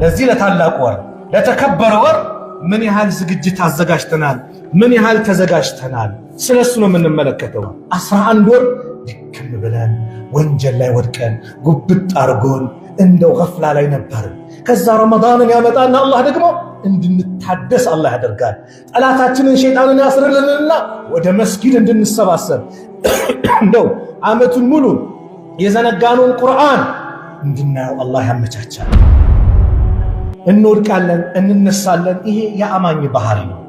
ለዚህ ለታላቁ ወር ለተከበረ ወር ምን ያህል ዝግጅት አዘጋጅተናል? ምን ያህል ተዘጋጅተናል? ስለሱ ነው የምንመለከተው። 11 ወር ድክም ብለን ወንጀል ላይ ወድቀን ጉብጥ አርጎን እንደው ገፍላ ላይ ነበር። ከዛ ረመዳንን ያመጣና አላህ ደግሞ እንድንታደስ አላህ ያደርጋል። ጠላታችንን ሸይጣንን ያስርልንና ወደ መስጊድ እንድንሰባሰብ እንደው ዓመቱን ሙሉ የዘነጋነውን ቁርአን እንድናየው አላህ ያመቻቻል። እንወድቃለን፣ እንነሳለን። ይሄ የአማኝ ባህሪ ነው።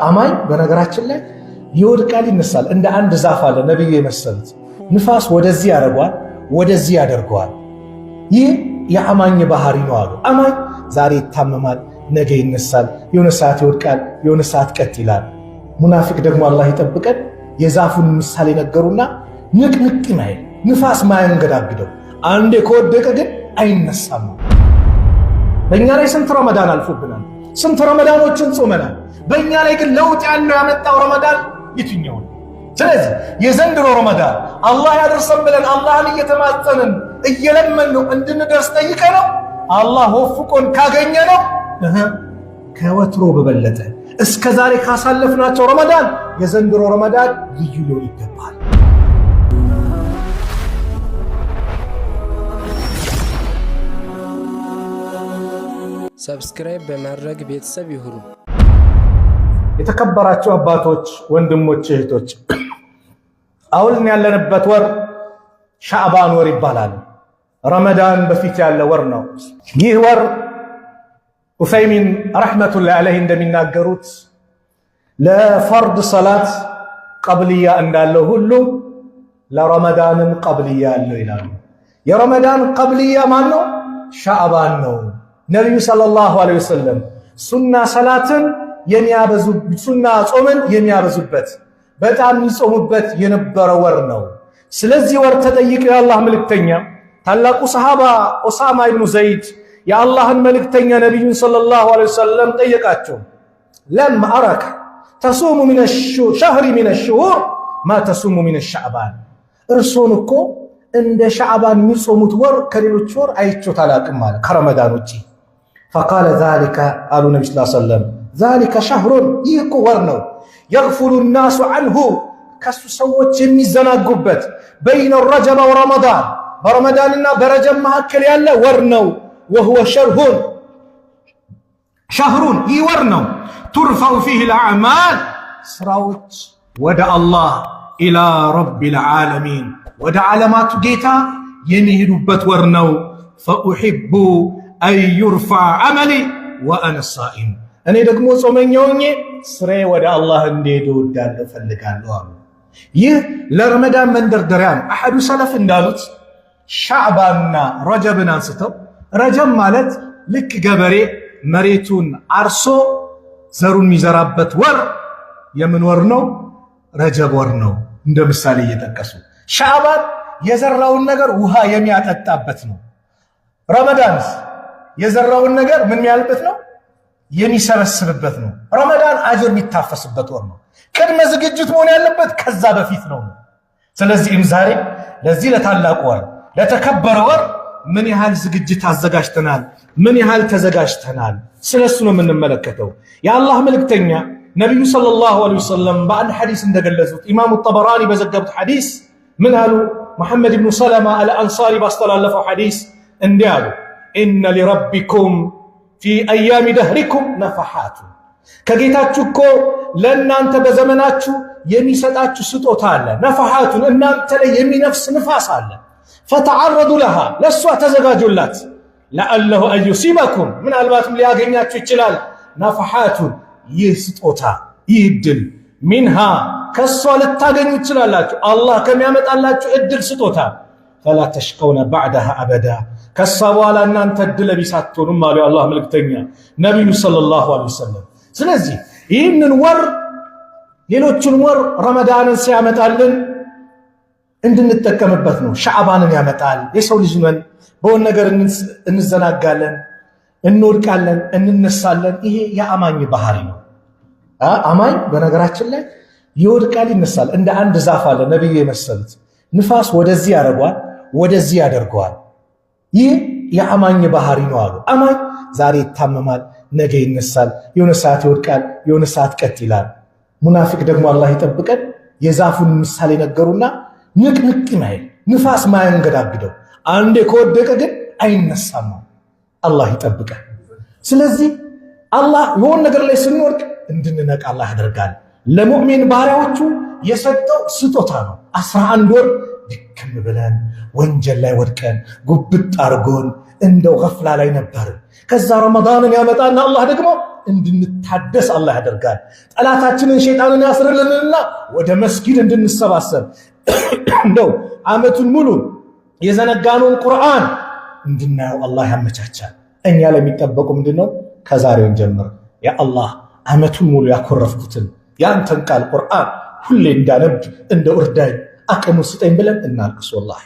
አማኝ በነገራችን ላይ ይወድቃል፣ ይነሳል። እንደ አንድ ዛፍ አለ ነብዩ የመሰሉት ንፋስ ወደዚህ ያደርገዋል፣ ወደዚህ ያደርገዋል። ይህ የአማኝ ባህሪ ነው አሉ። አማኝ ዛሬ ይታመማል፣ ነገ ይነሳል፣ የሆነ ሰዓት ይወድቃል፣ የሆነ ሰዓት ቀጥ ይላል። ሙናፊቅ ደግሞ አላህ ይጠብቀን። የዛፉን ምሳሌ ነገሩና ንቅንቅ ማይል ንፋስ ማያንገዳግደው አንዴ ከወደቀ ግን አይነሳም። በእኛ ላይ ስንት ረመዳን አልፎብናል፣ ስንት ረመዳኖችን ጾመናል። በእኛ ላይ ግን ለውጥ ያለው ያመጣው ረመዳን የትኛው ነው? ስለዚህ የዘንድሮ ረመዳን አላህ ያደርሰን ብለን አላህን እየተማጸንን እየለመንነው እንድንደርስ ጠይቀ ነው። አላህ ወፍቆን ካገኘ ነው ከወትሮ በበለጠ እስከ ዛሬ ካሳለፍናቸው ረመዳን የዘንድሮ ረመዳን ልዩ ሊሆን ይገባል። ሰብስክራይብ በማድረግ ቤተሰብ ይሁኑ። የተከበራችሁ አባቶች፣ ወንድሞች፣ እህቶች አሁን ያለንበት ወር ሻዕባን ወር ይባላል። ረመዳን በፊት ያለ ወር ነው። ይህ ወር ዑሰይሚን ረሕመቱላሂ ዐለይሂ እንደሚናገሩት ለፈርድ ሰላት ቀብልያ እንዳለው ሁሉ ለረመዳንም ቀብልያ አለው ይላሉ። የረመዳን ቀብልያ ማን ነው? ሻዕባን ነው። ነቢዩ ሰለላሁ ዐለይሂ ወሰለም ሱና ሰላትን ሱና ጾምን የሚያበዙበት በጣም የሚጾሙበት የነበረ ወር ነው። ስለዚህ ወር ተጠይቀው የአላህ መልእክተኛ ታላቁ ሰሃባ ኡሳማ ኢብኑ ዘይድ የአላህን መልእክተኛ ነቢዩን ሰለላሁ ዐለይሂ ወሰለም ጠየቃቸው። ለም አረከ ተሱሙ ሚነ ሸህሪ ሚነ ሽሁር ማ ተሱሙ ሚነ ሻዕባን፣ እርሶን እኮ እንደ ሻዕባን የሚጾሙት ወር ከሌሎች ወር አይቼው አላቅም ማለት ከረመዳን ውጪ። ፈቃለ ዛሊከ አሉ ነቢ ስ ሰለም ዛሊከ ሸህሩን፣ ይህ እኮ ወር ነው የግፉሉ ናሱ አንሁ፣ ከሱ ሰዎች የሚዘናጉበት በይነ ረጀበ ወረመዳን፣ በረመዳንና በረጀብ መካከል ያለ ወር ነው። ወሁወ ሸህሩን፣ ይህ ወር ነው ቱርፈዑ ፊህ ልአዕማል፣ ስራዎች ወደ አላህ ኢላ ረቢል ዓለሚን፣ ወደ ዓለማቱ ጌታ የሚሄዱበት ወር ነው። ፈኡሒቡ አን ዩርፈዕ ዐመሊ ወአነ ሳኢም፣ እኔ ደግሞ ጾመኛውኜ ስሬ ወደ አላህ እንዲሄድ እወዳለሁ እፈልጋለሁ አሉ። ይህ ለረመዳን መንደርደሪያ ነው። አሐዱ ሰለፍ እንዳሉት ሻዕባንና ረጀብን አንስተው ረጀብ ማለት ልክ ገበሬ መሬቱን አርሶ ዘሩን የሚዘራበት ወር የምን ወር ነው? ረጀብ ወር ነው እንደ ምሳሌ እየጠቀሱ። ሻዕባን የዘራውን ነገር ውሃ የሚያጠጣበት ነው። ረመዳንስ የዘራውን ነገር ምን ያልበት ነው? የሚሰበስብበት ነው። ረመዳን አጅር የሚታፈስበት ወር ነው። ቅድመ ዝግጅት መሆን ያለበት ከዛ በፊት ነው። ስለዚህም ዛሬ ለዚህ ለታላቁ ወር ለተከበረ ወር ምን ያህል ዝግጅት አዘጋጅተናል? ምን ያህል ተዘጋጅተናል? ስለሱ ነው የምንመለከተው። የአላህ መልእክተኛ ነቢዩ ሰለላሁ ዐለይሂ ወሰለም በአንድ ሐዲስ እንደገለጹት ኢማሙ ጠበራኒ በዘገቡት ሐዲስ ምን አሉ? መሐመድ ብኑ ሰለማ አልአንሳሪ ባስተላለፈው ሐዲስ እንዲህ አሉ፣ ኢነ ሊረቢኩም ፊ አያሚ ደህሪኩም ነፈሓቱ፣ ከጌታችሁ እኮ ለእናንተ በዘመናችሁ የሚሰጣችሁ ስጦታ አለ። ነፈሓቱን እናንተ ላይ የሚነፍስ ንፋስ አለ። ፈተዓረዱ ለሃ፣ ለእሷ ተዘጋጁላት። ለአለሁ አን ዩሲበኩም፣ ምናልባትም ሊያገኛችሁ ይችላል። ነፈሓቱን፣ ይህ ስጦታ፣ ይህ እድል፣ ሚንሃ፣ ከእሷ ልታገኙ ይችላላችሁ፣ አላህ ከሚያመጣላችሁ እድል ስጦታ። ፈላ ተሽቀውነ ባዕደሃ አበዳ፣ ከእሷ በኋላ እናንተ እድለ ቢስ አትሆኑም አሉ የአላህ መልእክተኛ ነቢዩ ሰለላሁ ዐለይሂ ወሰለም። ስለዚህ ይህንን ወር ሌሎቹን ወር ረመዳንን ሲያመጣልን እንድንጠቀምበት ነው። ሻዕባንን ያመጣል። የሰው ልጅ ነን፣ በሆነ ነገር እንዘናጋለን፣ እንወድቃለን፣ እንነሳለን። ይሄ የአማኝ ባህሪ ነው። አማኝ በነገራችን ላይ ይወድቃል፣ ይነሳል። እንደ አንድ ዛፍ አለ ነብዩ የመሰሉት ንፋስ ወደዚህ ያደርገዋል፣ ወደዚህ ያደርገዋል። ይህ የአማኝ ባህሪ ነው አሉ። አማኝ ዛሬ ይታመማል፣ ነገ ይነሳል፣ የሆነ ሰዓት ይወድቃል፣ የሆነ ሰዓት ቀጥ ይላል። ሙናፊቅ ደግሞ አላህ ይጠብቀን። የዛፉን ምሳሌ ነገሩና ንቅንቅ ማይል ንፋስ ማያንገዳግደው አንዴ ከወደቀ ግን አይነሳም። አላህ ይጠብቀን። ስለዚህ አላህ የሆነ ነገር ላይ ስንወድቅ እንድንነቃ አላህ ያደርጋል። ለሙእሚን ባሪያዎቹ የሰጠው ስጦታ ነው። 11 ወር ድክም ብለን ወንጀል ላይ ወድቀን ጉብጥ አርጎን እንደው ገፍላ ላይ ነበር። ከዛ ረመዳንን ያመጣና አላህ ደግሞ እንድንታደስ አላህ ያደርጋል። ጠላታችንን ሸይጣንን ያስርልንና ወደ መስጊድ እንድንሰባሰብ እንደው ዓመቱን ሙሉ የዘነጋነውን ቁርአን እንድናየው አላህ ያመቻቻል። እኛ ለሚጠበቁ ምንድነው? ከዛሬውን ጀምር ያ አላህ ዓመቱን ሙሉ ያኮረፍኩትን ያንተን ቃል ቁርአን ሁሌ እንዳነብ እንደ እርዳኝ አቅሙ ስጠኝ ብለን እናልቅስ። ወላሂ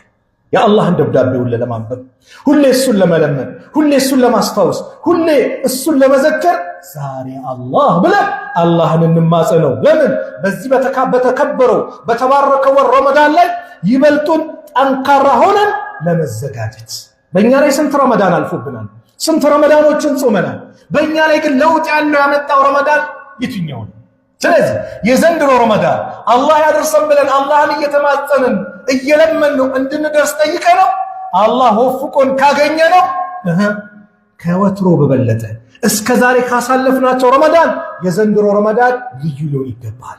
የአላህን ደብዳቤ ሁሌ ለማንበብ፣ ሁሌ እሱን ለመለመን፣ ሁሌ እሱን ለማስታወስ፣ ሁሌ እሱን ለመዘከር ዛሬ አላህ ብለን አላህን እንማጸነው። ለምን? በዚህ በተከበረው በተባረከው ወር ረመዳን ላይ ይበልጡን ጠንካራ ሆነን ለመዘጋጀት። በእኛ ላይ ስንት ረመዳን አልፎብናል፣ ስንት ረመዳኖችን ጾመናል። በእኛ ላይ ግን ለውጥ ያለው ያመጣው ረመዳን የትኛው ነው? ስለዚህ የዘንድሮ ረመዳን አላህ ያደርሰን ብለን አላህን እየተማጸንን እየለመንነው እንድንደርስ ጠይቀነው አላህ ወፍቆን ካገኘነው ከወትሮ በበለጠ እስከ ዛሬ ካሳለፍናቸው ረመዳን የዘንድሮ ረመዳን ልዩ ሊሆን ይገባል።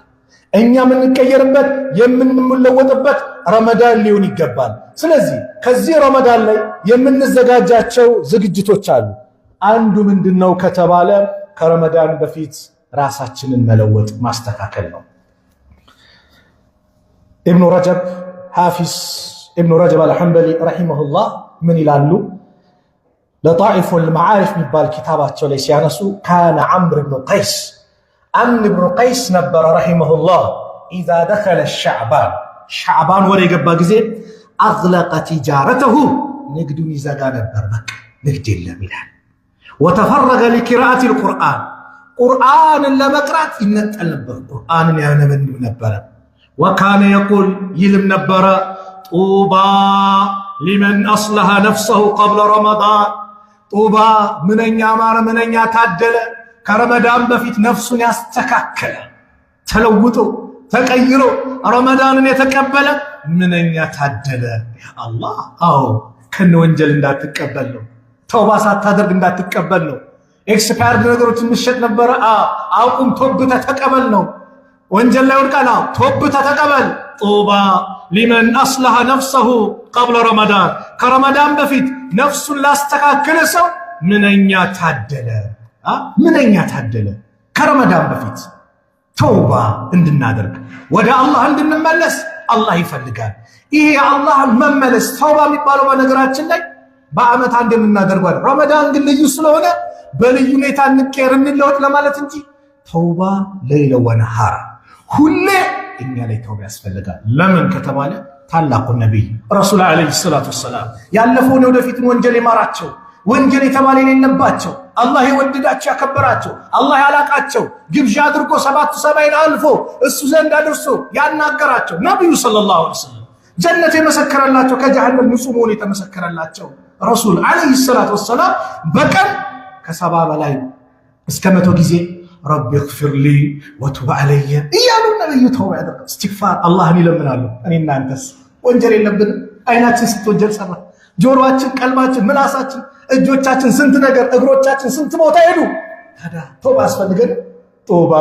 እኛ የምንቀየርበት የምንለወጥበት ረመዳን ሊሆን ይገባል። ስለዚህ ከዚህ ረመዳን ላይ የምንዘጋጃቸው ዝግጅቶች አሉ። አንዱ ምንድነው ከተባለ ከረመዳን በፊት ራሳችንን መለወጥ ማስተካከል ነው። ኢብኑ ረጀብ ሐፊዝ ኢብኑ ረጀብ አልሐንበሊ ረሂመሁላህ ምን ይላሉ? ለጣኢፉል መዓሪፍ የሚባል ኪታባቸው ላይ ሲያነሱ ካነ ዐምር ብኑ ቀይስ ነበረ ረሂመሁላህ ኢዛ ደኸለ ሻዕባን ወደ የገባ ጊዜ አግለቀ ቲጃረተሁ ንግዱን ይዘጋ ነበር። በቃ ንግድ የለም ይላል። ወተፈረገ ሊቂራአቲል ቁርአን ቁርአንን ለመቅራት ይነጠል ነበር። ቁርአንን ያነበንብ ነበረ። ወካነ የቁል ይልም ነበረ ጡባ ሊመን አስለሐ ነፍሰሁ ቀብለ ረመዳን። ጡባ ምንኛ ማረ፣ ምንኛ ታደለ ከረመዳን በፊት ነፍሱን ያስተካከለ ተለውጦ ተቀይሮ ረመዳንን የተቀበለ ምንኛ ታደለ። ያ አላህ አዎ ከነ ወንጀል እንዳትቀበል ነው። ተውባ ሳታደርግ እንዳትቀበል ነው። ኤክስፓየርድ ነገሮችን ምሸጥ ነበረ። አቁም፣ ቶብተ ተቀበል ነው። ወንጀል ላይ ወድቃል። ቶብተ ተቀበል። ጡባ ሊመን አስለሐ ነፍሰሁ ቀብለ ረመዳን ከረመዳን በፊት ነፍሱን ላስተካከለ ሰው ምንኛ ታደለ፣ ምንኛ ታደለ። ከረመዳን በፊት ተውባ እንድናደርግ ወደ አላህ እንድንመለስ አላህ ይፈልጋል። ይሄ የአላህ መመለስ ተውባ የሚባለው በነገራችን ላይ በዓመት አንድ የምናደርገው ረመዳን ግን ልዩ ስለሆነ በልዩ ሁኔታ እንቀየር እንለወጥ ለማለት እንጂ ተውባ ለይለ ወነሃር ሁሌ እኛ ላይ ተውባ ያስፈልጋል። ለምን ከተባለ ታላቁ ነቢይ ረሱል ዓለይሂ ሰላቱ ወሰላም ያለፈውን የወደፊትን ወንጀል የማራቸው ወንጀል የተባለ የሌለባቸው አላህ የወደዳቸው ያከበራቸው አላህ ያላቃቸው ግብዣ አድርጎ 7 ሰማይን አልፎ እሱ ዘንድ አድርሶ ያናገራቸው ነቢዩ ሰለላሁ ዐለይሂ ወሰለም ጀነት የመሰከረላቸው ከጀሃነም ንጹህ መሆን የተመሰከረላቸው ረሱል ዓለይሂ ሰላቱ ወሰላም በቀን ከ70 በላይ እስከ 100 ጊዜ ረቢ እግፊር ሊ ወቱብ ዐለየ እያሉ ነብዩ ተውባ ያደርጋሉ። እስትግፋር አላህን ይለምናሉ። እኔ እናንተስ ወንጀል የለብንም? አይናችን ስንት ወንጀል ሰራ፣ ጆሮአችን፣ ቀልባችን፣ ምላሳችን፣ እጆቻችን ስንት ነገር፣ እግሮቻችን ስንት ቦታ ሄዱ። ታዲያ ተውባ ያስፈልገን። ጡባ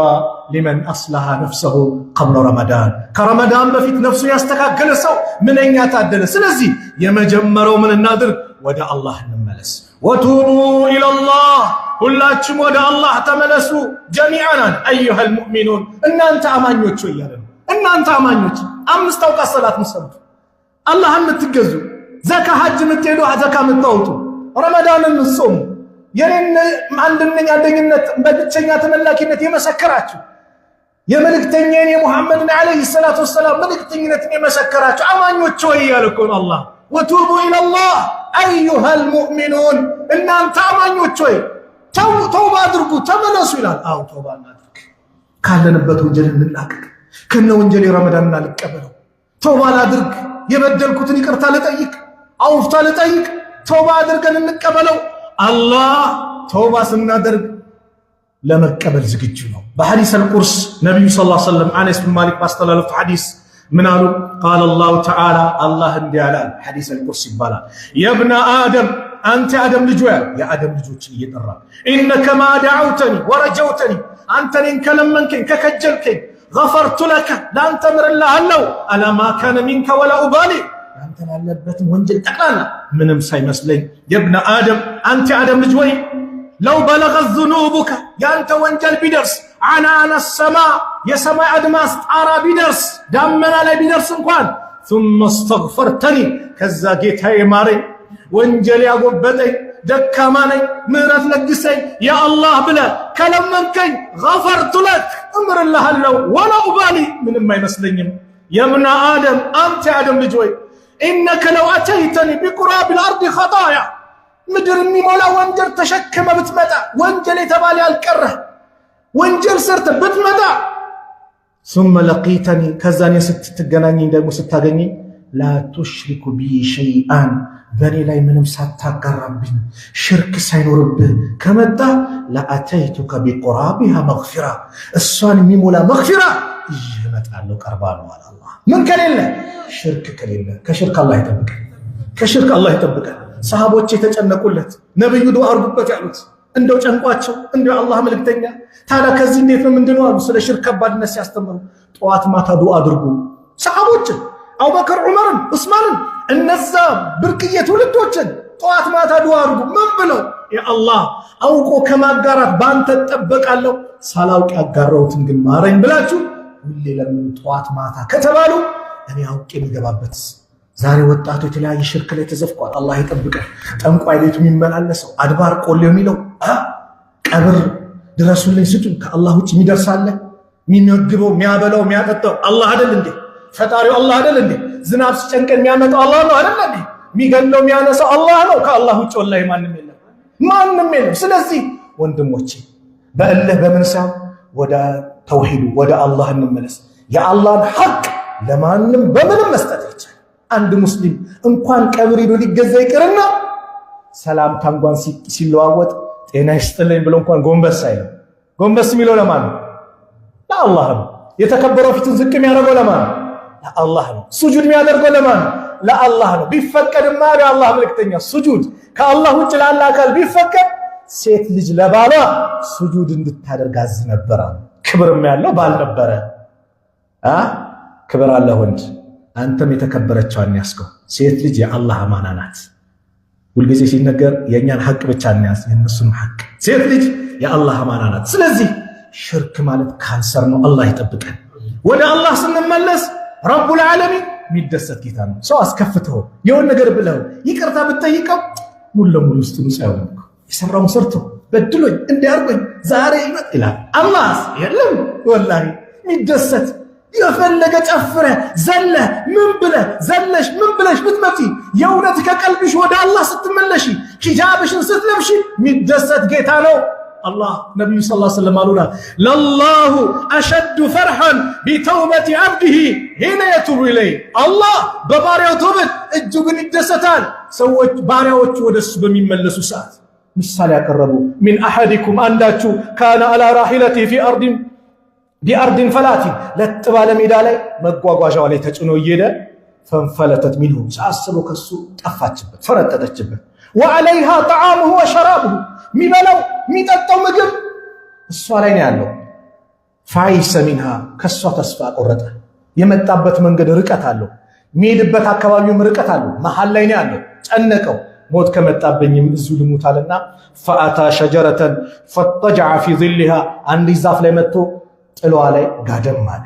ሊመን አስለሐ ነፍሰሁ ቀብለ ረመዳን ከረመዳን በፊት ነፍሱን ያስተካከለ ሰው ምንኛ ታደለ። ስለዚህ የመጀመሪያው ምን እናድርግ? ወደ አላህ እንመለስ። ወቱቡ ኢለላህ ሁላችሁም ወደ አላህ ተመለሱ። ጀሚዓን አዩሃል ሙእሚኑን እናንተ አማኞች እያለ ነው። እናንተ አማኞች 5 አውቃት ሰላት ምሰሉ፣ አላህን የምትገዙ፣ ዘካ ሐጅ የምትሄዱ፣ ዘካ የምታወጡ፣ ረመዳንን ምጾሙ፣ የኔን አንድነት በብቸኛ ተመላኪነት የመሰከራችሁ የመልእክተኛን የሙሐመድን ዓለይሂ ሰላቱ ወሰላም መልእክተኝነትን የመሰከራችሁ አማኞች ወይ እያለ እኮ ነው አላህ። ወቱቡ ኢለላህ አዩሃል ሙእሚኑን እናንተ አማኞች ወይ ተውባ አድርጉ ተመለሱ ይላል። አዎ ተውባ እናድርግ፣ ካለንበት ወንጀል እንላቀቅ፣ ከነ ወንጀል ረመዳን እናልቀበለው። ተውባ ላድርግ፣ የበደልኩትን ይቅርታ ልጠይቅ፣ አውፍታ ልጠይቅ፣ ተውባ አድርገን እንቀበለው። አላህ ተውባ ስናደርግ ለመቀበል ዝግጁ ነው። በሐዲስ አልቁርስ ነብዩ ሰለላሁ ዐለይሂ ወሰለም አነስ ብን ማሊክ ባስተላለፉት ሐዲስ ምን አሉ? ቃለ አላሁ ተዓላ አላህ እንዲህ አላል። ሐዲስ አልቁርስ ይባላል። የብነ አደም አንተ አደም ልጅ ወይ የአደም ልጆችን እየጠራ ኢነከ ማ ደዐውተኒ ወረጀውተኒ አንተ እኔን ከለመንከኝ ከከጀልከኝ ገፈርቱ ለከ ለአንተ ምርልሃለሁ አላ ማ ካነ ሚንከ ወላ ኡባሊ አንተ ያለበትን ወንጀል ጠቅላላ ምንም ሳይመስለኝ። የብነ አደም አንተ አደም ልጅ ወይ ለው በለገ ዙኑቡከ ያንተ ወንጀል ቢደርስ አናነ ሰማ የሰማይ አድማስ ጣራ ቢደርስ ዳመና ላይ ቢደርስ እንኳን ثم استغفرتني ከዛ ጌታዬ ማረኝ ወንጀል ያጎበጠኝ ደካማ ነኝ ምህረት ለግሰኝ ያ አላህ ብለህ ከለመንከኝ ገፈርቱ ለክ እምርልሃለሁ ወላ ኡባሊ ምንም አይመስለኝም። የብነ አደም አንተ አደም ልጅ ወይ ኢነከ ለው አተይተኒ ቢቁራቢል አርድ ኸጣያ ምድር የሚሞላ ወንጀል ተሸክመ ብትመጣ ወንጀል የተባለ ያልቀረህ ወንጀል ሰርተ ብትመጣ ثم لقيتني ከዛኔ ስትገናኘኝ ደግሞ ስታገኘኝ لا تشرك بي شيئا በኔ ላይ ምንም ሳታጋራብኝ ሽርክ ሳይኖርብህ ከመጣ لأتيتك بقرابها مغفرة እሷን የሚሞላ መግፊራ ይመጣለው ቀርባለው አለ አላህ። ምን ከሌለ ሽርክ ከሌለ ከሽርክ አላህ ይጠብቀን፣ ከሽርክ አላህ ይጠብቀን። ሰሃቦች የተጨነቁለት ነብዩ ዱዓ አድርጉበት ያሉት እንደው ጨንቋቸው እንደው አላህ መልእክተኛ ታዲያ ከዚህ እንዴት ነው ምንድነው አሉ። ስለ ሽርክ ከባድነት ሲያስተምሩ ጠዋት ማታ ዱዓ አድርጉ። ሰሃቦች አቡበከር ዑመርን ዑስማንን እነዛ ብርቅዬ ትውልዶችን ጠዋት ማታ ዱዓ አድርጉ። ምን ብለው ያ አላህ አውቆ ከማጋራት ባንተ ተጠበቃለሁ ሳላውቅ ያጋራሁትን ግን ማረኝ ብላችሁ ሁሌ ለምን ጠዋት ማታ ከተባሉ እኔ አውቄ የሚገባበት። ዛሬ ወጣቱ የተለያየ ሽርክ ላይ ተዘፍቋል። አላህ ይጠብቀን። ጠንቋይ ቤቱ የሚመላለሰው አድባር ቆሌው የሚለው ቀብር ድረሱልኝ ስጡ ከአላህ ውጭ የሚደርሳለ የሚመግበው የሚያበላው የሚያጠጣው አላህ አይደል እንዴ? ፈጣሪው አላህ አይደል እንዴ? ዝናብ ሲጨንቀን የሚያመጣው አላህ ነው አይደል እንዴ? የሚገለው የሚያነሳው አላህ ነው። ከአላህ ውጭ ወላሂ ማንም የለም፣ ማንም የለም። ስለዚህ ወንድሞቼ በእልህ በምን ሳይሆን ወደ ተውሂዱ ወደ አላህ እንመለስ። የአላህን ሐቅ ለማንም በምንም መስጠት ይቻላል። አንድ ሙስሊም እንኳን ቀብር ሄዶ ሊገዛ ይቅርና ሰላምታ እንኳን ሲለዋወጥ ጤና ይስጥልኝ ብሎ እንኳን ጎንበስ አይልም። ጎንበስ የሚለው ለማን ነው? ለአላህ ነው። የተከበረው ፊቱን ዝቅ የሚያደርገው ለማን ነው? ለአላህ ነው። ሱጁድ የሚያደርገው ለማን ነው? ለአላህ ነው። ቢፈቀድማ የአላህ መልእክተኛ ሱጁድ ከአላህ ውጭ ላለ አካል ቢፈቀድ ሴት ልጅ ለባሏ ሱጁድ እንድታደርግ አዝ ነበረ። ክብርም ያለው ባል ነበረ። ክብር አለ ወንድ። አንተም የተከበረችዋን ያስከው ሴት ልጅ የአላህ አማና ናት። ሁልጊዜ ሲነገር የእኛን ሐቅ ብቻ እናያዝ፣ የእነሱን ሐቅ። ሴት ልጅ የአላህ አማና ናት። ስለዚህ ሽርክ ማለት ካንሰር ነው። አላህ ይጠብቀን። ወደ አላህ ስንመለስ ረቡል ዓለሚን የሚደሰት ጌታ ነው። ሰው አስከፍተው የሆነ ነገር ብለው ይቅርታ ብትጠይቀው ሙሉ ለሙሉ ውስጥ ንጹህ አይሆንም። የሰራውን ሰርቶ በድሎኝ እንዲያርጎኝ ዛሬ ይመጥ ይላል። አላህስ የለም ወላሂ የሚደሰት የፈለገ ጨፍረ ዘለ ምን ብለ ዘለሽ ምን ብለሽ ብትመጪ የእውነት ከቀልብሽ ወደ አላህ ስትመለሺ ሂጃብሽን ስትለብሺ የሚደሰት ጌታ ነው አላህ። ነብዩ ሰለላሁ ዐለይሂ ወሰለም አሉና ለላሁ አሸዱ ፈርሐን ቢተውበት አብዲሂ ሂነ የቱቡ ኢለይህ። አላህ በባሪያው ተውበት እጅጉን ይደሰታል ሰዎች ባሪያዎቹ ወደሱ በሚመለሱ ሰዓት። ምሳሌ ያቀረቡ ሚን አሐዲኩም አንዳችሁ ካነ አላ ራሂለቲ ቢአርድን ፈላቲን ለጥ ባለ ሜዳ ላይ መጓጓዣው ላይ ተጭኖ እየሄደ ፈንፈለተት ሚንሁ ሳስበው ከሱ ጠፋችበት ፈረጠጠችበት። ወዐለይሃ ጠዓሙሁ ወሸራቡሁ ሚበላው ሚጠጣው ምግብ እሷ ላይ ነው ያለው። ፋይሰ ሚንሃ ከሷ ተስፋ ቆረጠ። የመጣበት መንገድ ርቀት አለው፣ የሚሄድበት አካባቢውም ርቀት አለው። መሃል ላይ ነው ያለው። ጨነቀው። ሞት ከመጣብኝም እዚሁ ልሙት አለና ፈአታ ሸጀረተን ፈጠጀዐ ፊ ዚልሃ አንድ ዛፍ ላይ መጥቶ ጥሏ ላይ ጋደም አለ።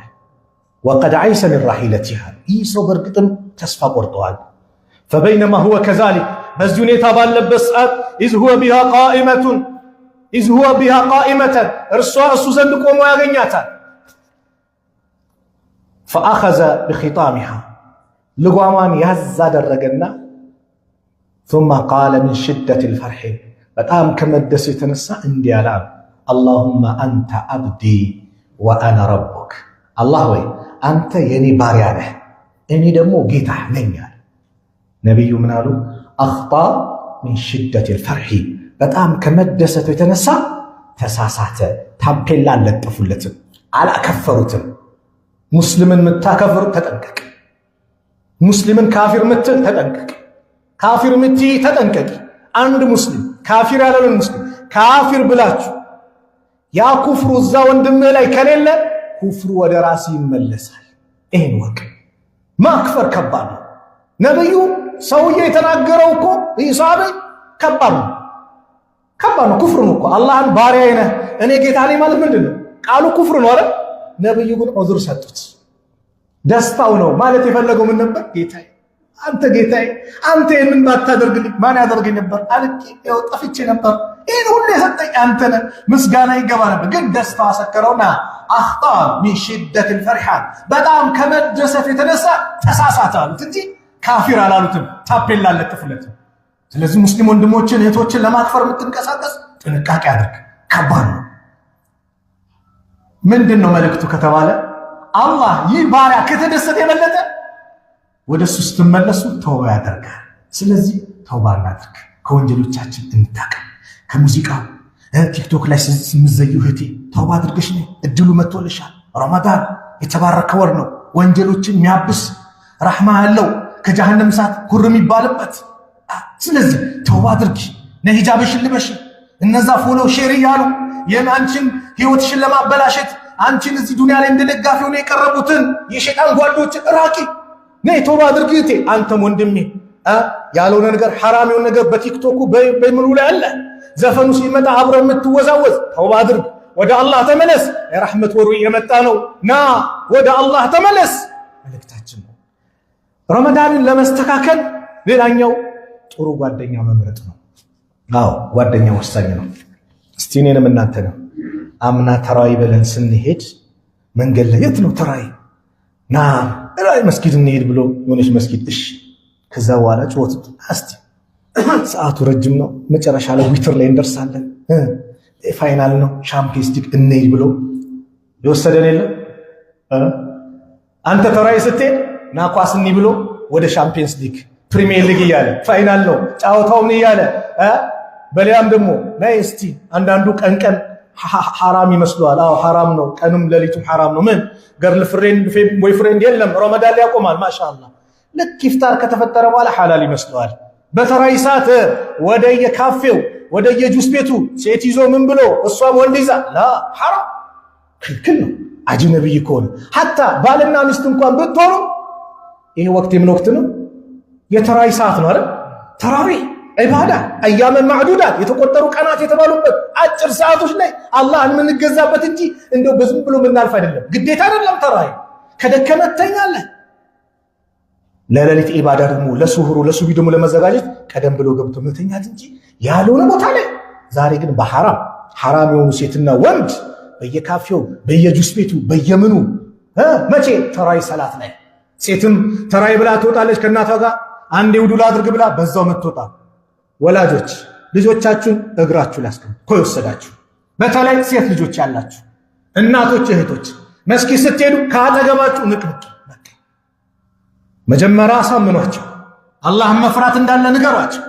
ወቀድ ዐይሰ ሚን ራሒለቲሃ ይህ ሰው በእርግጥም ተስፋ ቆርጠዋል። ፈበይነማ ሁወ ከዛሊክ በዚህ ሁኔታ ባለበት ሰዓት ኢዝ ሁወ ቢሃ ቃኢመተን እርሷ እሱ ዘንድ ቆሞ ያገኛታል። ፈአኸዘ ቢኺጣሚሃ ልጓሟን ያዝ አደረገና ثم قال من شدة الفرح በጣም ከመደሱ የተነሳ እንዲህ አለ اللهم أنت عبدي وأنا ربك አላህ ወይ አንተ የኔ ባሪያ ነህ እኔ ደግሞ ጌታህ ነኝ አለ። ነብዩ ምን አሉ? አኽጣ ሚን ሽደቲል ፈርሒ በጣም ከመደሰቱ የተነሳ ተሳሳተ። ታፔላ አልለጠፉለትም፣ አላከፈሩትም። ሙስሊምን ምታከፍር ተጠንቀቅ። ሙስሊምን ካፊር ምትል ተጠንቀቅ። ካፊር ምትይ ተጠንቀቂ። አንድ ሙስሊም ካፊር ያለውን ሙስሊም ካፊር ብላችሁ ያ ኩፍሩ እዛ ወንድምህ ላይ ከሌለ ኩፍሩ ወደ ራስ ይመለሳል። ይሄን ወቅ ማክፈር ከባድ ነው። ነብዩ ሰውዬ የተናገረው እኮ ኢሳቤ ከባድ ነው። ኩፍር ነው እኮ አላህን ባሪያዬ ነህ እኔ ጌታ ነኝ ማለት ምንድነው? ቃሉ ኩፍር ነው አይደል? ነብዩ ግን ዑዝር ሰጡት። ደስታው ነው ማለት የፈለገው ምን ነበር? ጌታዬ አንተ ይህንን ባታደርግልኝ ማን ያደርገኝ ነበር? አልቄ ያው ጠፍቼ ነበር። ይህን ሁሉ የሰጠኝ አንተ ነህ፣ ምስጋና ይገባ ነበር። ግን ደስታው አሰከረውና አኽጣ ሚን ሽደቲል ፈርሓን በጣም ከመደሰት የተነሳ ተሳሳተ አሉት እንጂ ካፊር አላሉትም። ታፔላ አልለጠፉለትም። ስለዚህ ሙስሊም ወንድሞችን እህቶችን ለማክፈር የምትንቀሳቀስ ጥንቃቄ አድርግ። ከባድ ነው። ምንድን ነው መልእክቱ ከተባለ አላህ ይህ ባሪያ ከተደሰተ የበለጠ ወደ እሱ ስትመለሱ ተውባ ያደርጋል። ስለዚህ ተውባ እናድርግ፣ ከወንጀሎቻችን እንታቀም። ከሙዚቃው ቲክቶክ ላይ ስምዘዩ እህቴ ተውባ አድርገሽ ነይ፣ እድሉ መጥቶልሻል። ረመዳን የተባረከ ወር ነው፣ ወንጀሎችን የሚያብስ ረሕማ ያለው ከጀሃነም እሳት ኩር የሚባልበት። ስለዚህ ተውባ አድርጊ፣ ነሂጃብሽን ልበሽ። እነዛ ፎሎ ሼር እያሉ የአንቺን ህይወትሽን ለማበላሸት አንቺን እዚህ ዱንያ ላይ እንደደጋፊ ሆነ የቀረቡትን የሸይጣን ጓዶች ራቂ። ነይ ተውባ አድርጊ እህቴ። አንተም ወንድሜ ያልሆነ ነገር ሐራም የሆነ ነገር በቲክቶኩ በምኑ ላይ አለ። ዘፈኑ ሲመጣ አብረ የምትወዛወዝ ተውባ አድርግ፣ ወደ አላህ ተመለስ። የረሕመት ወሩ የመጣ ነው፣ ና ወደ አላህ ተመለስ መልእክታችን ነው። ረመዳንን ለመስተካከል ሌላኛው ጥሩ ጓደኛ መምረጥ ነው። አዎ ጓደኛ ወሳኝ ነው። እስቲ እኔንም እናንተ ነው አምና ተራዊ ብለን ስንሄድ መንገድ ላይ የት ነው ተራዊ ና ራይ መስጊድ እንሄድ ብሎ የሆነች መስጊድ እሺ። ከዛ በኋላ ጮት እስቲ ሰዓቱ ረጅም ነው፣ መጨረሻ ላይ ዊትር ላይ እንደርሳለን፣ ፋይናል ነው ቻምፒየንስ ሊግ እንሄድ ብሎ የወሰደን የለም። አንተ ተራዊ ስትሄድ ና ኳስ እንይ ብሎ ወደ ቻምፒየንስ ሊግ ፕሪሚየር ሊግ እያለ ፋይናል ነው ጫወታውን እያለ በሌላም ደግሞ ናይ እስቲ አንዳንዱ ቀን ሐራም ይመስለዋል። አዎ ሐራም ነው፣ ቀንም ሌሊቱም ሐራም ነው። ምን ገርል ፍሬንድ ቦይ ፍሬንድ የለም፣ ረመዳን ላይ ያቆማል። ማሻአላህ ልክ ኢፍጣር ከተፈጠረ በኋላ ሐላል ይመስለዋል። በተራይ ሰዓት ወደየካፌው ወደየጁስ ቤቱ ሴት ይዞ ምን ብሎ እሷም ወንድ ይዛ ላ ሐራም ክልክል ነው። አጅነብይ ከሆነ ሐታ ባልና ሚስት እንኳን ብትሆኑ ይሄ ወቅት የምን ወቅት ነው? የተራይ ሰዓት ነው አይደል? ተራዊህ ዒባዳ አያመን ማዕዱዳት የተቆጠሩ ቀናት የተባሉበት አጭር ሰዓቶች ላይ አላህን የምንገዛበት እንጂ እንደው በዝም ብሎ የምናልፍ አይደለም። ግዴታ አይደለም። ተራዊ ከደከመህ ትተኛለህ። ለሌሊት ዒባዳ ደግሞ ለሱሁሩ ለሱቢ ደግሞ ለመዘጋጀት ቀደም ብሎ ገብቶ መተኛት እንጂ ያልሆነ ቦታ ላይ። ዛሬ ግን በሐራም የሆኑ ሴትና ወንድ በየካፌው በየጁስ ቤቱ በየምኑ መቼ ተራዊ ሰላት ላይ ሴትም ተራዊ ብላ ትወጣለች ከእናቷ ጋር አንዴ ውዱላ አድርግ ብላ በዛው መትወጣ። ወላጆች ልጆቻችሁን እግራችሁ ላስቀምጡ ከወሰዳችሁ፣ በተለይ ሴት ልጆች ያላችሁ እናቶች እህቶች መስጊድ ስትሄዱ ካጠገባችሁ ንቅንቅ። መጀመሪያ አሳምኗቸው፣ አላህን መፍራት እንዳለ ንገሯቸው።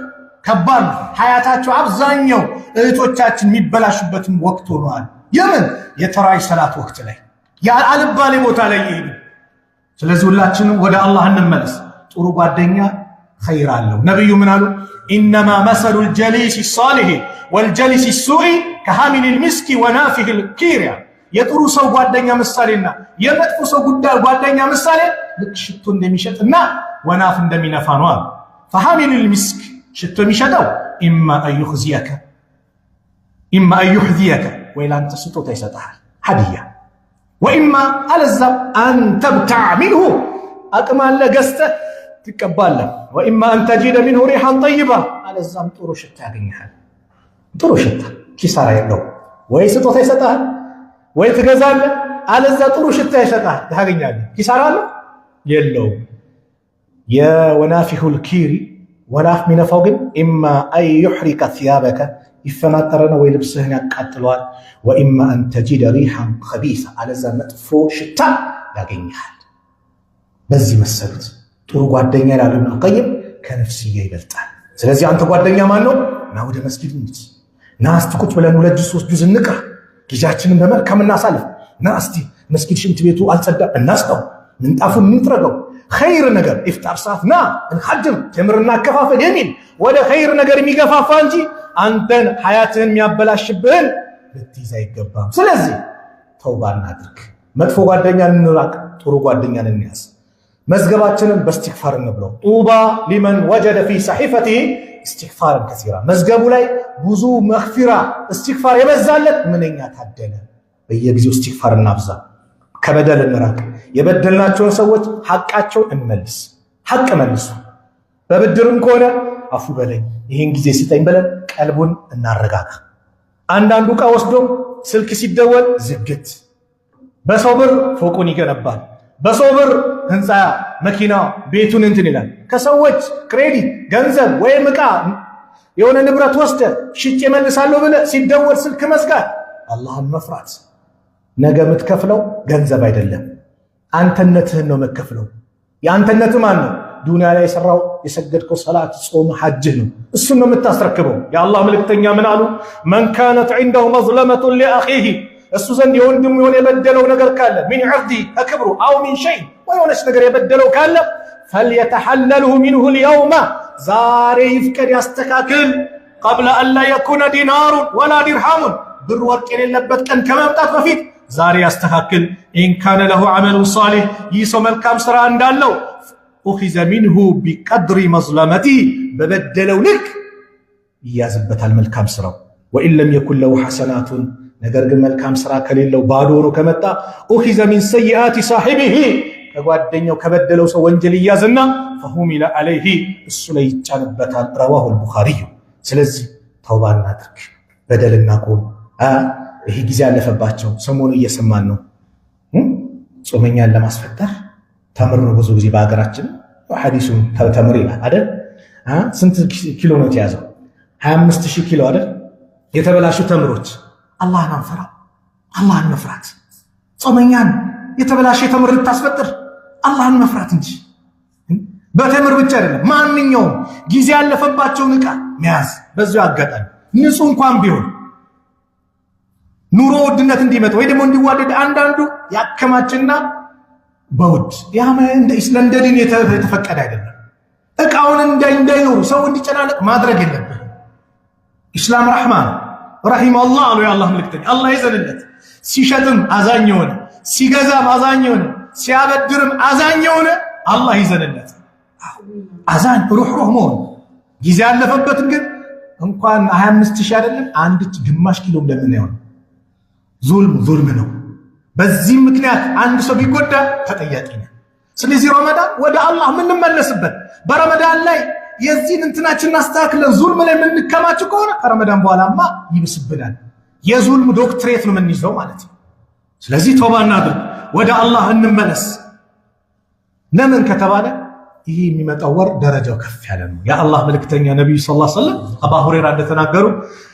ከባድ ነው ሐያታቸው። አብዛኛው እህቶቻችን የሚበላሹበትም ወቅት ሆኗል። የምን የተራዊ ሰላት ወቅት ላይ ያልባሌ ቦታ ላይ ይሄዱ። ስለዚህ ሁላችንም ወደ አላህ እንመለስ። ጥሩ ጓደኛ ኸይር አለው። ነብዩ ምን አሉ? ኢነማ መሰሉ الجليس الصالح والجليس السوء كحامل المسك ونافخ الكير። የጥሩ ሰው ጓደኛ ምሳሌና የመጥፎ ሰው ጓደኛ ምሳሌ ልክ ሽቶ እንደሚሸጥና ወናፍ እንደሚነፋ ነው አሉ። فحامل المسك ሽቶ የሚሸጠው إما أن يحذيك ወይላ አንተ ስጦታ ይሰጣል ሀዲያ وإما አለዛም أن تبتع منه አቅም አለ ገዝተህ ትቀባለህ። وإما أن تجد منه ريحا طيبة አለዛም ጥሩ ሽታ ያገኛል። ጥሩ ሽታ ኪሳራ የለው። ወይ ስጦታ ይሰጣል ወይ ትገዛለህ፣ አለዛ ጥሩ ሽታ ይሰጣል ታገኛለህ። ኪሳራ አለ የለው። የወናፊሁ الكير ወናፍ ሚነፋው ግን إما أن يحرق ثيابك ይፈናጠረና ወይ ልብስህን ያቃጥለዋል። وإما أن تجد ريحا خبيثة አለዛ መጥፎ ሽታ ያገኛል። በዚህ መሰሉት ጥሩ ጓደኛ ያለው ኢብኑ ቀይም ከነፍስያ ይበልጣል። ስለዚህ አንተ ጓደኛ ማን ነው? ና ወደ መስጊድ እንሂድ፣ ና እስቲ ቁጭ ብለን 2-3 ጁዝ እንቅራ፣ ጊዜያችንን በመልካም እናሳልፍ፣ ና እስቲ መስጊድ ሽንት ቤቱ አልጸዳም እናስጠው፣ ምንጣፉን እንጥረገው፣ ኸይር ነገር ኢፍጣር ሰዓት ና እንሐድም፣ ተምርና አከፋፈል የሚል ወደ ኸይር ነገር የሚገፋፋ እንጂ አንተን ሐያትህን የሚያበላሽብህን ልትይዝ አይገባም። ስለዚህ ተውባ እናድርግ፣ መጥፎ ጓደኛን እንራቅ፣ ጥሩ ጓደኛን እንያዝ። መዝገባችንን በእስትግፋር እንብለው። ጡባ ሊመን ወጀደ ፊ ሰሒፈቲሂ እስትግፋርን ከሲራ፣ መዝገቡ ላይ ብዙ መግፊራ እስትግፋር የበዛለት ምንኛ ታደለ። በየጊዜው እስትግፋር እናብዛ፣ ከበደል እንራቅ፣ የበደልናቸውን ሰዎች ሐቃቸውን እንመልስ። ሐቅ መልሱ። በብድርም ከሆነ አፉ በለኝ ይህን ጊዜ ሲጠኝ ብለን ቀልቡን እናረጋጋ። አንዳንዱ ዕቃ ወስዶ ስልክ ሲደወል ዝግት፣ በሰው ብር ፎቁን ይገነባል፣ በሰው ብር ህንፃ መኪና ቤቱን እንትን ይላል። ከሰዎች ክሬዲት ገንዘብ ወይም ዕቃ የሆነ ንብረት ወስደ ሽጬ መልሳለሁ ብለ ሲደወል ስልክ መዝጋት። አላህን መፍራት። ነገ የምትከፍለው ገንዘብ አይደለም፣ አንተነትህን ነው የምትከፍለው። የአንተነት ማን ነው? ዱንያ ላይ የሰራው የሰገድከው ሰላት፣ ጾም፣ ሐጅህ ነው። እሱን ነው የምታስረክበው። የአላህ መልእክተኛ ምን አሉ? መን ካነት ዒንደሁ መዝለመቱን ሊአኺሂ፣ እሱ ዘንድ የወንድሙ የሆነ የበደለው ነገር ካለ ሚን ዐርዲ ከክብሩ አው ሚን ሸይ ወይሆነች ነገር የበደለው ካለ ፈልየተሐለልሁ ሚንሁ ልየውመ፣ ዛሬ ይፍቀድ ያስተካክል። ቀብለ አላ የኩነ ዲናሩን ወላ ዲርሃሙን፣ ብር ወርቅ የሌለበት ቀን ከመምጣት በፊት ዛሬ ያስተካክል። ኢን ካነ ለሁ ዐመሉን ሷሊህ፣ ይህ ሰው መልካም ሥራ እንዳለው ኡኺዘ ሚንሁ ቢቀድሪ መዝለመቲ፣ በበደለው ልክ ይያዝበታል መልካም ሥራው። ወኢን ለም የኩን ለሁ ሐሰናቱን፣ ነገር ግን መልካም ሥራ ከሌለው ባዶ ሆኖ ከመጣ ኡኺዘ ሚን ሰይአቲ ሳሒቢሂ፣ ከጓደኛው ከበደለው ሰው ወንጀል ይያዝና ፈሁሚለ ዐለይሂ፣ እሱ ላይ ይጫንበታል። ረዋሁል ቡኻሪዩ። ስለዚህ ተውባ እናድርግ፣ በደል እናቁም። ይሄ ጊዜ ያለፈባቸው ሰሞኑ እየሰማን ነው። ጾመኛን ለማስፈጠር ተምር ነው። ብዙ ጊዜ በሀገራችን ሐዲሱን ተምር ይላል አይደል? ስንት ኪሎ ነው የተያዘው? 25000 ኪሎ አይደል? የተበላሹ ተምሮች። አላህን አንፈራ፣ አላህን መፍራት። ጾመኛን የተበላሸ ተምር ልታስፈጥር አላህን መፍራት እንጂ በተምር ብቻ አይደለም። ማንኛውም ጊዜ ያለፈባቸውን ዕቃ መያዝ። በዚሁ አጋጣሚ ንጹህ እንኳን ቢሆን ኑሮ ውድነት እንዲመጣ ወይ ደግሞ እንዲዋደድ አንዳንዱ ያከማችና በውድ ያማ እንደ ዲን የተፈቀደ አይደለም። ዕቃውን እንዳይኖሩ ሰው እንዲጨናነቅ ማድረግ የለብህ። ኢስላም ረሕማን ረሒም አላህ አሉ የአላህ መልእክተኛ። አላህ ይዘንለት። ሲሸጥም አዛኝ የሆነ ሲገዛም አዛኝ የሆነ ሲያበድርም አዛኝ የሆነ አላህ ይዘንለት። አዛኝ ሩህሩህ መሆን። ጊዜ ያለፈበትን ግን እንኳን 25000 አይደለም አንድ ግማሽ ኪሎም ለምን አይሆን? ዙልም ነው። በዚህ ምክንያት አንድ ሰው ቢጎዳ ተጠያቂ ነው። ስለዚህ ረመዳን ወደ አላህ የምንመለስበት፣ በረመዳን ላይ የዚህን እንትናችንን አስተካክለን ዙልም ላይ የምንከማች ከሆነ ከረመዳን በኋላማ ይብስብናል። የዙልም ዶክትሬት ነው የምንይዘው ማለት ነው። ስለዚህ ተውባ እናድርግ፣ ወደ አላህ እንመለስ። ለምን ከተባለ ይህ የሚመጣው ወር ደረጃው ከፍ ያለ ነው። የአላህ መልእክተኛ ነቢዩ ሰለላሁ ዐለይሂ ወሰለም አባ ሁረይራ እንደተናገሩ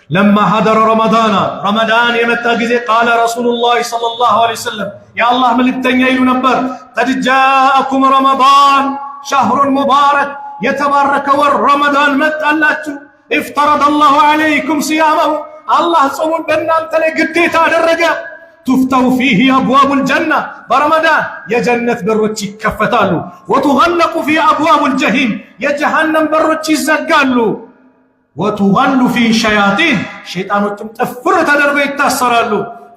ለማ ሀደረ ረመዳን፣ ረመዳን የመጣ ጊዜ ቃለ ረሱሉላህ ሰለላሁ ዐለይሂ ወሰለም የአላህ መልእክተኛ ይሉ ነበር፣ ቀድ ጃአኩም ረመዳን ሸህሩን ሙባረክ፣ የተባረከ ወር ረመዳን መጣላችሁ። ኢፍተረደ አላሁ ዐለይኩም ሲያመሁ፣ አላህ ጾሙን በእናንተ ላይ ግዴታ አደረገ። ቱፍተሁ ፊህ አብዋቡል ጀና፣ በረመዳን የጀነት በሮች ይከፈታሉ። ወቱገለቁ ፊህ አብዋቡል ጀሂም፣ የጀሃነም በሮች ይዘጋሉ። ወቱገሉ ፊህ ሸያጢን፣ ሸይጣኖችም ጥፍር ተደርገው ይታሰራሉ።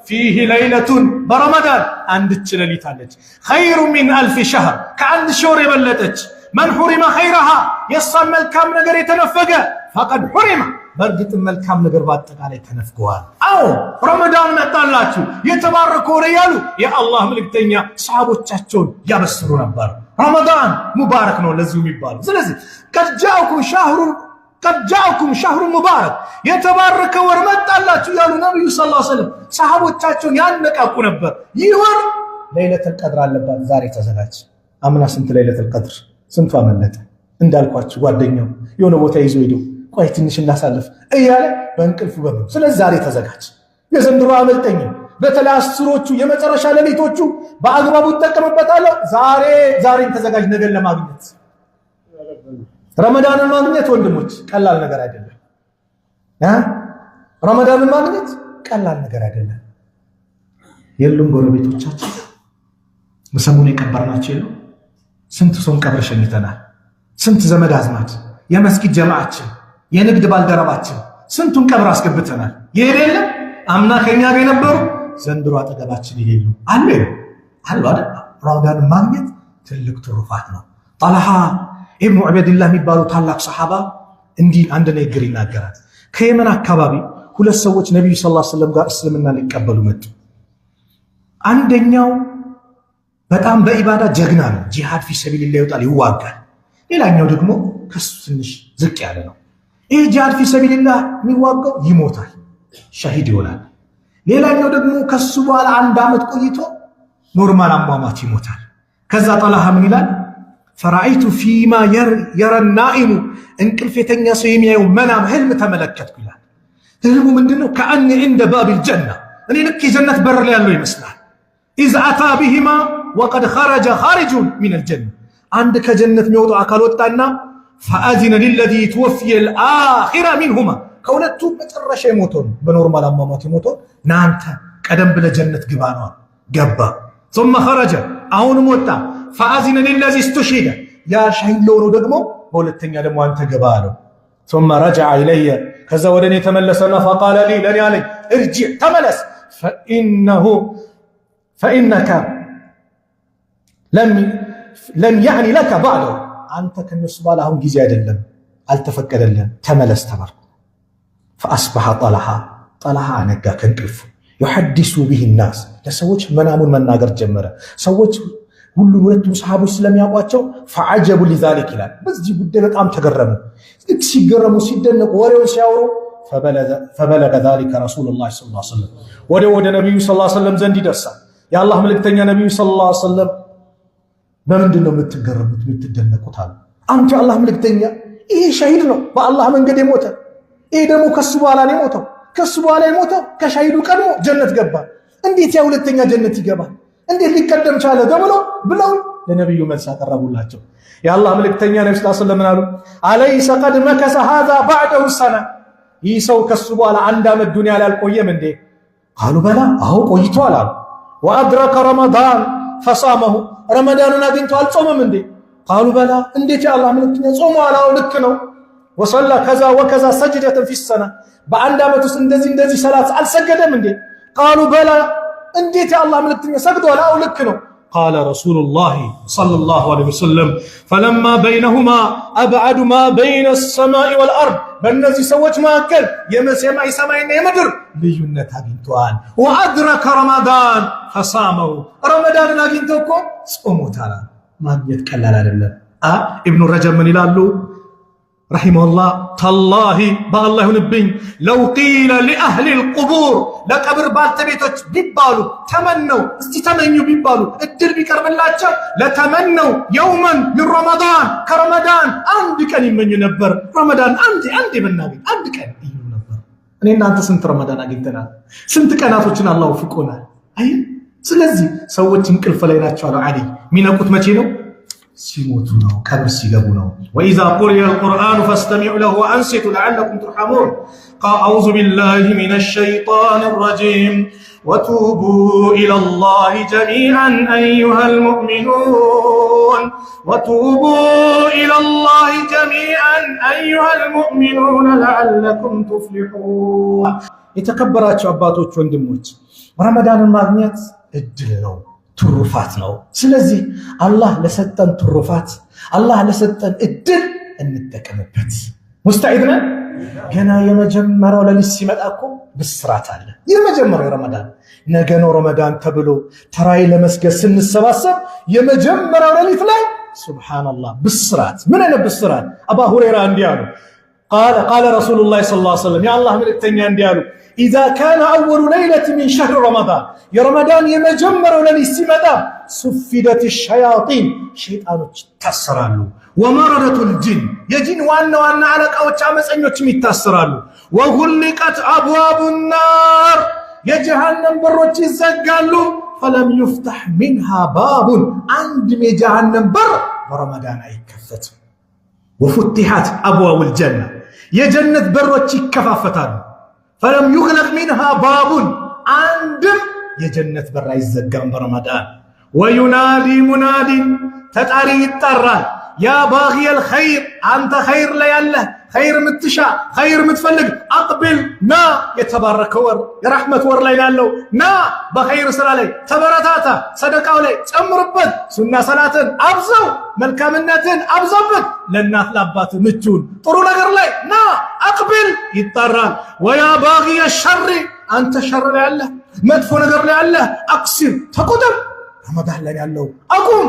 ፊህ ለይለቱን፣ በረመዳን አንድች ሌሊት አለች። ኸይሩ ሚን አልፍ ሸህር፣ ከአንድ ሺህ ወር የበለጠች። መን ሑሪመ ኸይረሃ፣ የእሷን መልካም ነገር የተነፈገ ፈቀድ ሑሪመ፣ በእርግጥም መልካም ነገር በአጠቃላይ ተነፍገዋል። አዎ ረመዳን መጣላችሁ የተባረከ ወር እያሉ የአላህ መልእክተኛ ሰሃቦቻቸውን ያበስሩ ነበር። ረመዳን ሙባረክ ነው ለዚሁ የሚባለው። ስለዚህ ቀድ ጃአኩም ሸህሩን ሙባረክ፣ የተባረከ ወር መጣላችሁ ያሉ ነብዩ ሰለላሁ ዐለይሂ ወሰለም ሰሃቦቻቸውን ያነቃቁ ነበር። ይህ ወር ለይለቱል ቀድር አለባት፣ ዛሬ ተዘጋጅ። አምና ስንት ለይለቱል ቀድር ስንቱ አመለጠ። እንዳልኳችሁ ጓደኛው የሆነ ቦታ ይዞ ሄደው ቆይ ትንሽ እናሳልፍ እያለ በእንቅልፉ በምን። ስለዚህ ዛሬ ተዘጋጅ። የዘንድሮ አመልጠኝም። በተለይ አስሮቹ የመጨረሻ ሌሊቶቹ በአግባቡ ተጠቀምበታለሁ። ዛሬን ተዘጋጅ፣ ነገን ለማግኘት ረመዳንን ማግኘት ወንድሞች ቀላል ነገር አይደለም። ረመዳንን ማግኘት ቀላል ነገር አይደለም። የሉም ጎረቤቶቻችን በሰሙኑ የቀበርናቸው የሉ። ስንት ሰውን ቀብር ሸኝተናል። ስንት ዘመድ አዝማድ፣ የመስጊድ ጀማዓችን፣ የንግድ ባልደረባችን ስንቱን ቀብር አስገብተናል። የሌለ አምና ከኛ ጋር የነበሩ ዘንድሮ አጠገባችን ይሄሉ አሉ አይደል? ረመዳንን ማግኘት ትልቅ ትሩፋት ነው። ጣልሃ ኢብኑ ዑበይድላህ የሚባሉ ታላቅ ሰሃባ እንዲህ አንድ ንግግር ይናገራል። ከየመን አካባቢ ሁለት ሰዎች ነብዩ ሰለላሁ ዐለይሂ ወሰለም ጋር እስልምና ሊቀበሉ መጡ። አንደኛው በጣም በኢባዳ ጀግና ነው፣ ጂሃድ ፊ ሰቢልላህ ይወጣል ይዋጋል። ሌላኛው ደግሞ ከሱ ትንሽ ዝቅ ያለ ነው። ይህ ጂሃድ ፊ ሰቢልላህ የሚዋጋው ይሞታል፣ ሸሂድ ይሆናል። ሌላኛው ደግሞ ከሱ በኋላ 1 ዓመት ቆይቶ ኖርማል አሟሟት ይሞታል። ከዛ ጣልሃ ምን ይላል? ፈራአይቱ ፊማ የረ ናኢሙ እንቅልፍ የተኛ ሰው የሚያየው መናም ህልም ተመለከትኩ ይላል። ህልሙ ምንድነው? ከአኒ እንደ ባቢል ጀና፣ እኔ ልክ የጀነት በር ላይ ያለው ይመስላል። ኢዝ አታ ቢሂማ ወቀድ ኸረጀ ኻሪጁን ሚነል ጀና፣ አንድ ከጀነት የሚወጣው አካል ወጣና ፈአዚነ ሊለዚ ትወፊየ አልአኺራ ሚንሁማ፣ ከሁለቱ መጨረሻ የሞተው በኖርማል አሟሟት የሞተው ናንተ ቀደም ብለ ጀነት ግባ ነው። ገባ። ثم خرج አሁንም ወጣ። ፈአዚነ ሊለዚ استشهد፣ ያ ሸሂድ ለሆነው ደግሞ በሁለተኛ ደግሞ አንተ ገባ አለው። ثم رجع الي፣ ከዛ ወደ እኔ ተመለሰና فقال لي ለኔ አለኝ ارجع ተመለስ فإنك لم يعني لك بعده، አንተ ከነሱ በኋላ አሁን ጊዜ አይደለም አልተፈቀደልህም ተመለስ ተባልኩ። فأصبح طلحة ነጋ ከእንቅልፉ يحدث به الناس፣ ለሰዎች መናሙን መናገር ጀመረ። ሰዎች ሁሉም ሁለቱም ሰሃቦች ስለሚያውቋቸው فعجبوا لذلك ይላል። በዚህ ጉዳይ በጣም ተገረሙ። ሲገረሙ ሲደነቁ ወሬውን ሲያወሩ فبلغ ذلك رسول الله صلى الله عليه وسلم፣ ወደ ነብዩ ሰለላሁ ዐለይሂ ወሰለም ዘንድ ይደርሳል። የአላህ መልእክተኛ ነብዩ ሰለላሁ ዐለይሂ ወሰለም በምንድን ነው የምትገረሙት የምትደነቁት አሉ። አንተ የአላህ መልእክተኛ ይሄ ሸሂድ ነው በአላህ መንገድ የሞተ፣ ይሄ ደግሞ ከሱ በኋላ ነው የሞተው። ከሱ በኋላ የሞተው ከሸሂዱ ቀድሞ ጀነት ገባ። እንዴት ያ ሁለተኛ ጀነት ይገባል? እንዴት ሊቀደም ቻለ? ብለው ለነብዩ መልስ አቀረቡላቸው። የአላህ መልእክተኛ ነብዩ ሰለላሁ ዐለይሂ ወሰለም አሉ አለይሰ ቀድ መከሰ هذا بعده سنة፣ ይህ ሰው ከሱ በኋላ 1 ዓመት ዱንያ ላይ አልቆየም እንዴ? ቃሉ በላ አዎ ቆይቷል አሉ። ወአድረከ ረመዳን ፈሳመሁ፣ ረመዳንን አግኝቶ አልጾመም እንዴ? ቃሉ በላ እንዴት የአላህ መልእክተኛ ጾመዋል። አዎ ልክ ነው። ወሰላ ከዛ ወከዛ ሰጅደተን ፊ ሰና፣ በአንድ ዓመት ውስጥ እንደዚህ ሰላት አልሰገደም እንዴ? ቃሉ በላ እንዴት የአላህ መልእክተኛ ሰግዷል። አዎ ልክ ነው። ቃለ ረሱሉላህ ሰለላሁ ዐለይሂ ወሰለም ፈለማ በይነሁማ አብዐዱ ማ በይነ ሰማኢ ወልአርድ፣ በእነዚህ ሰዎች መካከል ሰማይና የምድር ልዩነት አግኝተዋል። ወአድረከ ረመዳን ፈሳመው፣ ረመዳንን አግኝቶ እኮ ጾሞታል። ማግኘት ቀላል አይደለም። ኢብኑ ረጀብ ምን ይላሉ ረሂመሁላህ? ተላሂ በአላህ ይሁንብኝ፣ ለው ቂለ ሊአህሊ ልቁቡር፣ ለቀብር ባልተቤቶች ቢባሉ ተመነው እስቲ ተመኙ ቢባሉ እድል ቢቀርብላቸው ለተመነው የውመን ምን ረመዳን፣ ከረመዳን 1 ቀን ይመኙ ነበር። ረመዳን አንዴ ብናገኝ 1 ቀን ይሉ ነበር። እኔ እናንተ ስንት ረመዳን አግኝተናል? ስንት ቀናቶችን አላህ ፍቆናል። አይ ስለዚህ ሰዎች እንቅልፍ ላይ ናቸው አሉ አሊ። የሚነቁት መቼ ነው? ሲሞቱ ነው፣ ቀብር ሲገቡ ነው። ወኢዛ ቁሪአ አልቁርአኑ ፈስተሚዑ ለሁ ወአንሲቱ ለዐለኩም ቱርሐሙን። አዑዙ ቢላሂ ሚነ ሸይጣኒ ረጂም ወቱቡ ኢለላሂ ጀሚዐን አዩሀል ሙእሚኑን ወቱቡ ኢለላሂ ጀሚዐን አዩሀል ሙእሚኑን ለዐለኩም ቱፍሊሑን። የተከበራቸው አባቶች ወንድሞች፣ ረመዳንን ማግኘት እድል ነው፣ ትሩፋት ነው። ስለዚህ አላህ ለሰጠን ትሩፋት፣ አላህ ለሰጠን እድል እንጠቀምበት። ሙስተዒድ ነን። ገና የመጀመሪያው ሌሊት ሲመጣ እኮ ብስራት አለ። የመጀመሪያው ረመዳን ነገ ነው ረመዳን ተብሎ ተራይ ለመስገድ ስንሰባሰብ የመጀመሪያው ሌሊት ላይ ሱብሃንአላህ ብስራት። ምን አይነት ብስራት? አባ ሁረይራ እንዲህ አሉ ቃለ ረሱሉላህ ሰለላሁ ዐለይሂ ወሰለም፣ የአላህ መልእክተኛ እንዲህ አሉ ኢዛ ካነ አወሉ ለይለት ሚን ሸህር ረመዳን፣ የረመዳን የመጀመሪያው ሌሊት ሲመጣ ሱፊደት ሸያጢን፣ ሸይጣኖች ይታሰራሉ። ወመረደቱል ጂን፣ የጂን ዋና አለቃዎች አመፀኞችም ይታሰራሉ። ወጉሊቀት አብዋቡ ናር፣ የጀሃነም በሮች ይዘጋሉ። ፈለም ዩፍተሕ ሚንሃ ባቡን፣ አንድም የጀሃነም በር በረመዳን አይከፈትም። ወፉቲሐት አብዋቡል ጀና የጀነት በሮች ይከፋፈታሉ። ፈለም ዩግለቅ ሚንሃ ባቡን አንድም የጀነት በር አይዘጋም በረመዳን። ወዩናዲ ሙናዲን ተጣሪ ይጠራል። ያ ባጊየል ኸይር አንተ ኸይር ላይ ያለህ ኸይር ምትሻ ኸይር ምትፈልግ አቅቢል ና የተባረከ ወር የረሕመት ወር ላይ ያለው ና በኸይር ስራ ላይ ተበረታታ፣ ሰደቃው ላይ ጨምርበት፣ ሱና ሰላትን አብዛው፣ መልካምነትን አብዛበት፣ ለእናት ለአባት ምቹን ጥሩ ነገር ላይ ና አቅቢል ይጠራል። ወያ ባጊየ ሸሪ አንተ ሸር ላይ ያለህ መጥፎ ነገር ላይ ያለህ አቅሲር ተቆጠብ፣ ረመዳን ላይ ያለው አቁም፣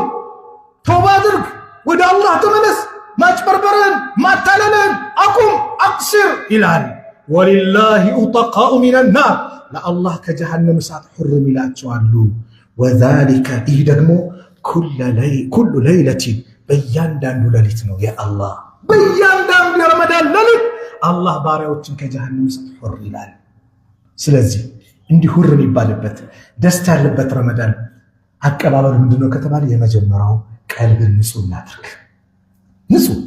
ተውባ አድርግ፣ ወደ አላህ ተመለስ፣ ማጭበርበርን ማታለልን አቁም፣ አቅሲር ይላል። ወሊላሂ ኡጠቃኡ ሚነናር ለአላህ ከጀሃነም እሳት ሁርም ይላቸዋሉ። ወዛሊከ ይህ ደግሞ ኩሉ ለይለቲን በእያንዳንዱ ሌሊት ነው። የአላህ በእያንዳንዱ የረመዳን ሌሊት አላህ ባሪያዎችን ከጀሃነም እሳት ሁር ይላል። ስለዚህ እንዲህ ሁር የሚባልበት ደስታ ያለበት ረመዳን አቀባበሉ ምንድነው ከተባለ የመጀመሪያው ቀልብን ንጹህ እናድርግ። ንጹህ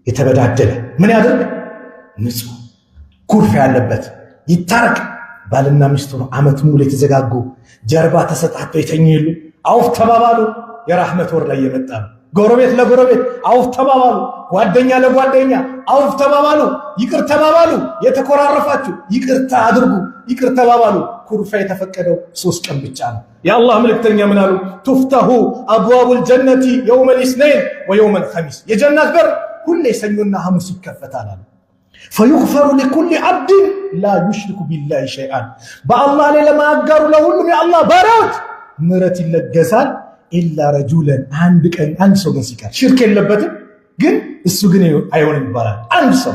የተበዳደለ ምን ያድርግ? ንጹህ ኩርፍ ያለበት ይታረቅ። ባልና ሚስቱ ነው ዓመት ሙሉ የተዘጋጉ ጀርባ ተሰጣጥተው የተኙ የሉ አውፍ ተባባሉ። የራህመት ወር ላይ የመጣ ነው። ጎረቤት ለጎረቤት አውፍ ተባባሉ። ጓደኛ ለጓደኛ አውፍ ተባባሉ። ይቅር ተባባሉ። የተኮራረፋችሁ ይቅርታ አድርጉ፣ ይቅር ተባባሉ። ኩርፋ የተፈቀደው 3 ቀን ብቻ ነው። የአላህ መልእክተኛ ምን አሉ? ቱፍተሁ አብዋቡል ጀነቲ የውመል ኢስነይን ወየውመል ኸሚስ የጀነት በር ሁሌ ሰኞና ሐሙስ ይከፈታል አሉ። ፈዩግፈሩ ሊኩሊ ዓብድን ላ ዩሽሪኩ ቢላሂ ሸይአን በአላህ ላይ ለማያጋሩ ለሁሉም የአላህ ባሪያዎች ምህረት ይለገሳል። ኢላ ረጁለን አንድ ሰው ግን ሲቀር ሽርክ የለበትም ግን እሱ ግን አይሆንም ይባላል። አንድ ሰው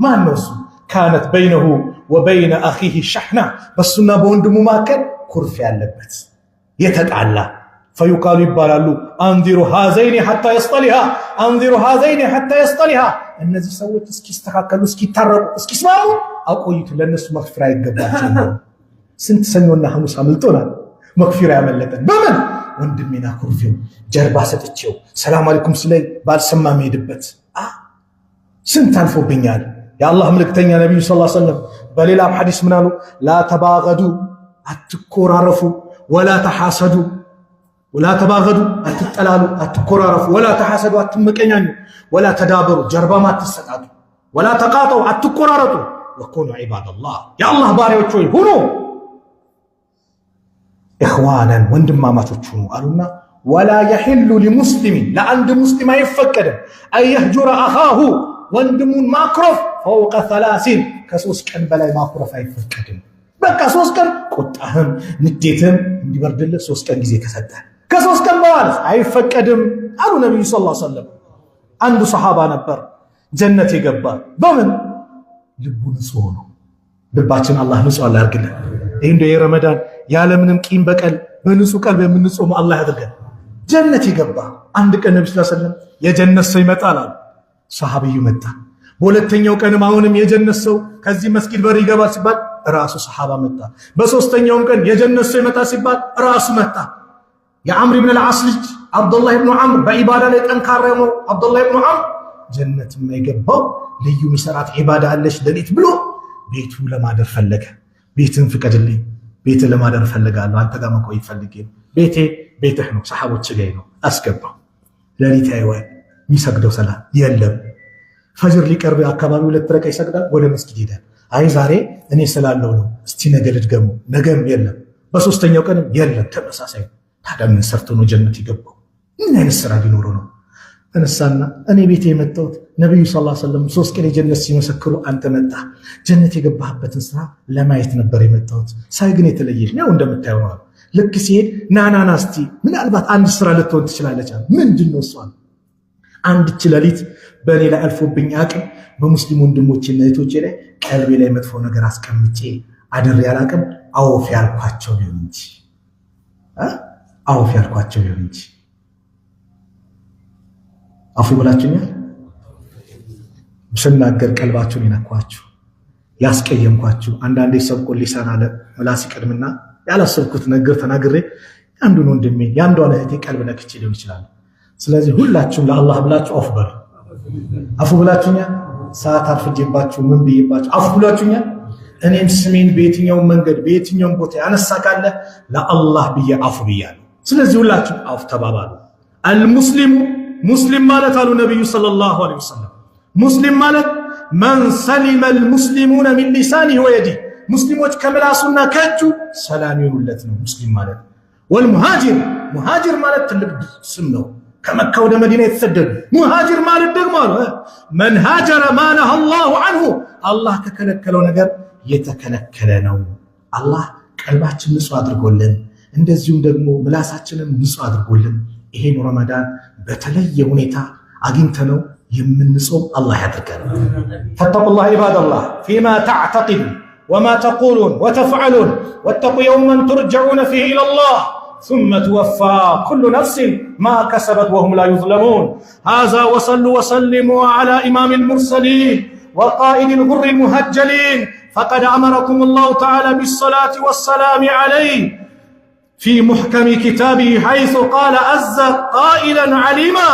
ማን ነው እሱ? ካነት በይነሁ ወበይነ አኺሂ ሸሕና በሱና በወንድሙ መካከል ኩርፍ ያለበት የተጣላ ፈዩቃሉ ይባላሉ አንዚሩ ሃዘይኒ ሐታ የስጠሊሃ አንዚሩ ሃዘይኒ ሐታ የስጠሊሃ እነዚህ ሰዎች እስኪስተካከሉ እስኪታረቁ እስኪስማሙ አቆይቱ፣ ለነሱ መግፊራ ይገባቸው። ስንት ሰኞና ሐሙስ አምልጦናል መግፊራ ያመለጠን በምን ወንድሜና ኩርፊው ጀርባ ሰጥቼው ሰላም አለይኩም ሲለይ ባልሰማ መሄድበት ስንት አልፎብኛል። የአላህ መልእክተኛ ነብዩ ሰለላሁ ዐለይሂ ወሰለም በሌላም ሐዲስ ምን አሉ? ላ ተባገዱ አትኮራረፉ፣ ወላ ተሐሰዱ ወላ ተባገዱ አትጠላሉ፣ አትኮራረፉ፣ ወላ ተሐሰዱ አትመቀኛኙ፣ ወላ ተዳበሩ ጀርባም አትሰጣጡ፣ ወላ ተቃጠው አትቆራረጡ፣ ወኩኑ ዒባደላህ የአላህ ባሪያዎች ሆይ ሁኑ ኢኽዋናን ወንድማማቾች ሁኑ አሉና ወላ የሒሉ ሊሙስሊሚን ለአንድ ሙስሊም አይፈቀድም አየህጁረ አኻሁ ወንድሙን ማክሮፍ ፈውቀ 30 ከ3 ቀን በላይ ማኩረፍ አይፈቀድም። በቃ 3 ቀን ቁጣህም ንዴትም እንዲበርድልህ 3 ቀን ጊዜ ከሰጠ ከ3 ቀን በኋላ አይፈቀድም አሉ ነብዩ ሰለላሁ ዐለይሂ ወሰለም። አንዱ ሰሃባ ነበር ጀነት የገባ በምን ልቡ ንጹህ ነው። ልባችን አላህ ንጹህ አላህ ያርግልን። ይህ እንደ የረመዳን ያለምንም ቂም በቀል በንጹህ ቀልብ የምንጾም አላህ ያድርገን። ጀነት የገባ አንድ ቀን ነብዩ ሰለላሁ ዐለይሂ ወሰለም የጀነት ሰው ይመጣል አሉ። ሰሃቢዩ መጣ። በሁለተኛው ቀንም አሁንም የጀነት ሰው ከዚህ መስጊድ በር ይገባል ሲባል ራሱ ሰሃባ መጣ። በሶስተኛውም ቀን የጀነት ሰው ይመጣ ሲባል ራሱ መጣ። የአምር ኢብኑ አልዓስ ልጅ አብዱላህ ኢብኑ ዐምር በኢባዳ ላይ ጠንካራ ነው። አብዱላህ ኢብኑ ዐምር ጀነት የማይገባው ልዩ ሚሰራት ኢባዳ አለሽ ሌሊት ብሎ ቤቱ ለማደር ፈለገ። ቤትን ፍቀድልኝ፣ ቤት ለማደር ፈልጋለሁ፣ አንተ ጋር መቆየት ፈልጌ ነው። ቤቴ ቤትህ ነው፣ ሰሃቦች ጋር ነው። አስገባው። ሌሊት አይወይ የሚሰግደው ሰላት የለም። ፈጅር ሊቀርብ አካባቢ 2 ረካ ይሰግዳል። ወደ መስጊድ ሄዳል። አይ ዛሬ እኔ ስላለው ነው፣ እስቲ ነገ ልድገሙ። ነገም የለም። በሶስተኛው ቀንም የለም። ተመሳሳይ። ታዲያ ምን ሰርቶ ነው ጀነት የገባው? ምን አይነት ስራ ቢኖረው ነው? ተነሳና እኔ ቤቴ የመጣሁት ነብዩ ሰለላሁ ዐለይሂ ወሰለም 3 ቀን የጀነት ሲመሰክሩ አንተ መጣ ጀነት የገባህበትን ስራ ለማየት ነበር የመጣሁት። ሳይ ግን የተለየ ነው እንደምታየው ነው። ልክ ሲሄድ ናናና እስቲ ምናልባት አንድ ስራ ልትሆን ትችላለች። ምንድነው እሷ? አንድ ሌሊት በእኔ ላይ አልፎብኝ አቅም በሙስሊም ወንድሞቼና እህቶቼ ላይ ቀልቤ ላይ መጥፎ ነገር አስቀምጬ አድሬ አላቅም። አውፍ ያልኳቸው ሊሆን እንጂ አውፍ ያልኳቸው ሊሆን እንጂ አፉ ብላችሁኛል። ስናገር ቀልባችሁን የነኳችሁ ያስቀየምኳችሁ፣ አንዳንዴ ሰብቆ ሊሳን አለ ምላስ ይቀድምና ያላሰብኩት ነገር ተናግሬ አንዱን ወንድሜ ያንዷን እህቴ ቀልብ ነክቼ ሊሆን ይችላል። ስለዚህ ሁላችሁም ለአላህ ብላችሁ አፍ በሉ። عفو بلاتونيا ساعات አርፍጄባችሁ ምን ብዬባችሁ አፉ ብላችሁኛ እኔም ስሜን በየትኛው መንገድ በየትኛው ቦታ ያነሳካለ ለአላህ ብዬ አፉ ብያለሁ ስለዚህ ሁላችሁ አፉ ተባባሉ المسلم مسلم ማለት አሉ ነብዩ ሰለላሁ ዐለይሂ ወሰለም ሙስሊም ማለት من سلم المسلمون من لسانه ويده ሙስሊሞች ከምላሱና ከእጁ ሰላም ይሁንለት ነው ሙስሊም ማለት والمهاجر مهاجر ማለት ትልቅ ስም ነው ከመካ ወደ መዲና የተሰደዱ ሙሃጅር ማለት ደግሞ من هاجر ما نهى الله عنه አላህ ከከለከለው ነገር የተከለከለ ነው አላህ ቀልባችን ንጹህ አድርጎልን እንደዚሁም ደግሞ ምላሳችንን ንጹህ አድርጎልን ይሄን ረመዳን በተለየ ሁኔታ አግኝተነው የምንጾም አላህ ያድርገን فاتقوا الله عباد الله فيما تعتقدون وما تقولون وتفعلون واتقوا يوما ترجعون فيه إلى الله ثم توفى كل نفس ما كسبت وهم لا يظلمون هذا وصلوا وسلموا على إمام المرسلين وقائد الغر المهجلين فقد أمركم الله تعالى بالصلاة والسلام عليه في محكم كتابه حيث قال عز قائلا عليما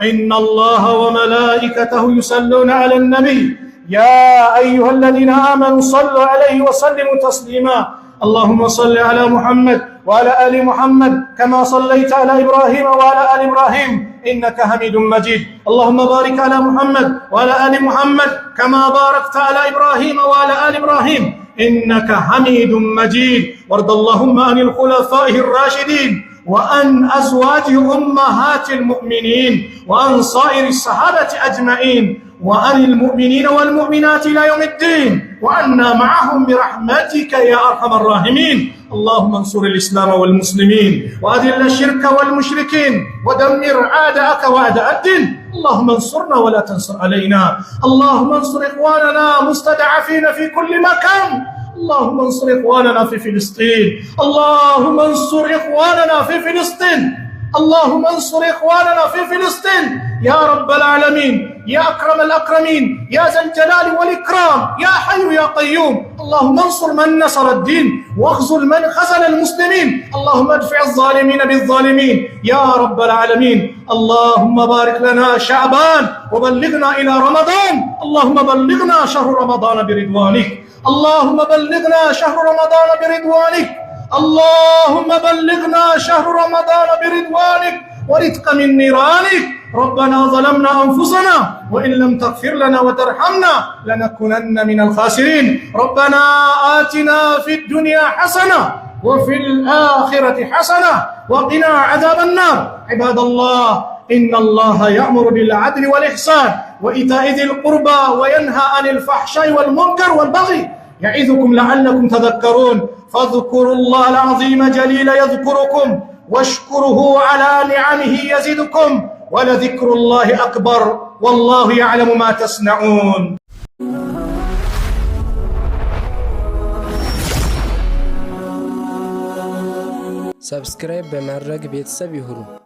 إن الله وملائكته يصلون على النبي يا أيها الذين آمنوا صلوا عليه وسلموا تسليما اللهم صل على محمد وعلى آل محمد كما صليت على إبراهيم وعلى آل إبراهيم إنك حميد مجيد اللهم بارك على محمد وعلى آل محمد كما باركت على إبراهيم وعلى آل إبراهيم إنك حميد مجيد وارض اللهم عن الخلفاء الراشدين وعن أزواج أمهات المؤمنين وعن صائر الصحابة أجمعين وعن المؤمنين والمؤمنات إلى يوم الدين وعنا معهم برحمتك يا أرحم الراحمين اللهم انصر الإسلام والمسلمين وأذل الشرك والمشركين ودمر أعداءك وأعداء الدين اللهم انصرنا ولا تنصر علينا اللهم انصر إخواننا مستضعفين في كل مكان اللهم انصر إخواننا في فلسطين اللهم انصر إخواننا في فلسطين اللهم انصر إخواننا في فلسطين يا رب العالمين يا أكرم الأكرمين يا ذا الجلال والإكرام يا حي يا قيوم اللهم انصر من نصر الدين واخذل من خذل المسلمين اللهم ادفع الظالمين بالظالمين يا رب العالمين اللهم بارك لنا شعبان وبلغنا إلى رمضان اللهم بلغنا شهر رمضان برضوانك اللهم بلغنا شهر رمضان برضوانك اللهم بلغنا شهر رمضان برضوانك ورزقا من نيرانك ربنا ظلمنا أنفسنا وإن لم تغفر لنا وترحمنا لنكونن من الخاسرين ربنا آتنا في الدنيا حسنة وفي الآخرة حسنة وقنا عذاب النار عباد الله إن الله يأمر بالعدل والإحسان وإيتاء ذي القربى وينهى عن الفحشاء والمنكر والبغي يعظكم لعلكم تذكرون فاذكروا الله العظيم جليل يذكركم واشكره على نعمه يزدكم ولذكر الله أكبر والله يعلم ما تصنعون سبسكرايب بمرق بيتساب يهرو